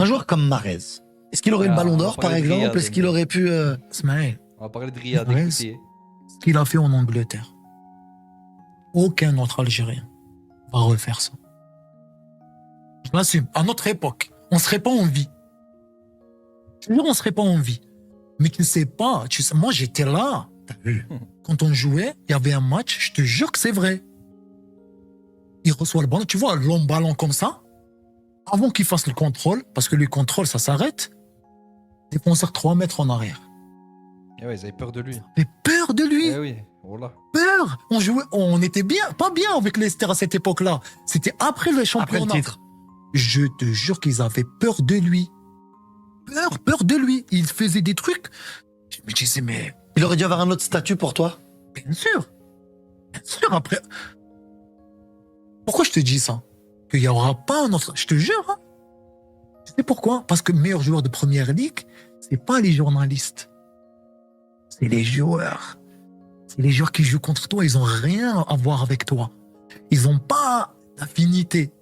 Un joueur comme Mahrez, est-ce qu'il aurait le ballon on va d'or, par parler de exemple? Riyad, Est-ce qu'il aurait pu... Ismaël, On va parler de Riyad, Mahrez, écoutez. ce qu'il a fait en Angleterre, aucun autre Algérien va refaire ça. Je l'assume. À notre époque, on ne serait pas en vie. Je te jure, on ne serait pas en vie. Mais tu sais pas, moi j'étais là. T'as vu? Quand on jouait, il y avait un match, je te jure que c'est vrai. Il reçoit le ballon, tu vois, long ballon comme ça. Avant qu'il fasse le contrôle, parce que le contrôle, ça s'arrête, défenseur 3 mètres en arrière. Eh ouais, ils avaient peur de lui. J'ai peur de lui. Eh oui, voilà. Peur. On jouait, on était bien, pas bien avec Leicester à cette époque-là. C'était après le Après le championnat. titre. Je te jure qu'ils avaient peur de lui. Peur de lui. Il faisait des trucs. Je me disais, mais Il aurait dû avoir un autre statut pour toi? bien sûr. Bien sûr, après. Pourquoi je te dis ça? Qu'il n'y aura pas un autre. Je te jure. Hein. Tu sais pourquoi? Parce que meilleur joueur de première ligue, c'est pas les journalistes. C'est les joueurs. C'est les joueurs qui jouent contre toi. Ils ont rien à voir avec toi. Ils n'ont pas d'affinité.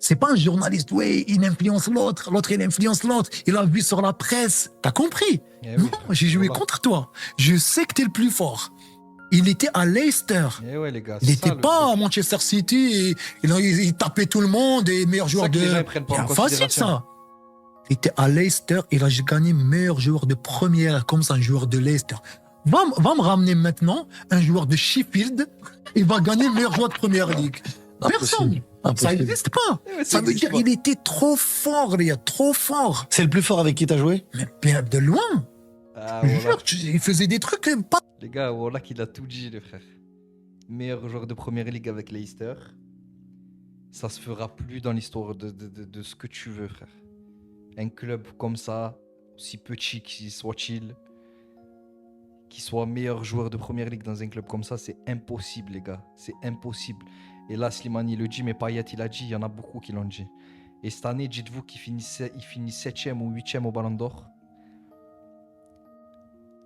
C'est pas un journaliste, ouais, il influence l'autre, l'autre il influence l'autre, il a vu sur la presse. T'as compris? Eh Non, oui, j'ai joué voilà. contre toi. Je sais que t'es le plus fort. Il était à Leicester. Eh ouais, les gars. Il c'est n'était ça, le pas truc. à Manchester City et il tapait tout le monde et meilleur C'est joueur ça que de. les gens, ils prennent pas en Bien facile considération. ça. Il était à Leicester, il a gagné meilleur joueur de première, comme ça, un joueur de Leicester. Va me ramener maintenant un joueur de Sheffield, il va gagner meilleur joueur de première ligue. Personne. Ça Impossible. n'existe pas. Eh ouais, Ça veut dire existe pas. qu'il était trop fort, il trop fort. C'est le plus fort avec qui t'as joué? Mais bien de loin. Ah, Je voilà. jure, il faisait des trucs pas. Les gars, voilà qu'il a tout dit, les frères. Meilleur joueur de première ligue avec Leicester. Ça se fera plus dans l'histoire de ce que tu veux, frère. Un club comme ça, aussi petit qu'il soit-il, qui soit meilleur joueur de première ligue dans un club comme ça, c'est impossible, les gars. C'est impossible. Et là, Slimani le dit, mais Payet, il a dit, il y en a beaucoup qui l'ont dit. Et cette année, dites-vous qu'il finit 7e ou 8e au Ballon d'Or.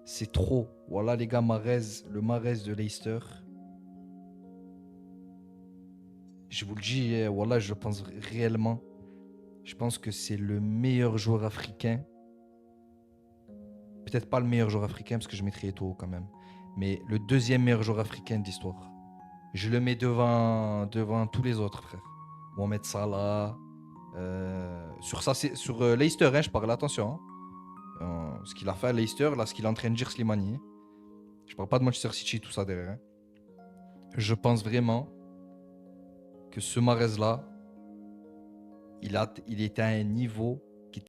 C'est trop. Voilà, les gars, le Mahrez de Leicester. Je vous le dis, voilà, je pense réellement. Je pense que c'est le meilleur joueur africain. Peut-être pas le meilleur joueur africain, parce que je mettrais Eto'o quand même. Mais le deuxième meilleur joueur africain d'histoire. Je le mets devant tous les autres, frère. Mohamed Salah. Sur Leicester, hein, je parle, attention. Hein. Ce qu'il a fait à Leicester, là, ce qu'il est en train de dire Slimani. Hein. Je parle pas de Manchester City, tout ça derrière. Hein. Je pense vraiment que ce Mahrez-là, il était à un niveau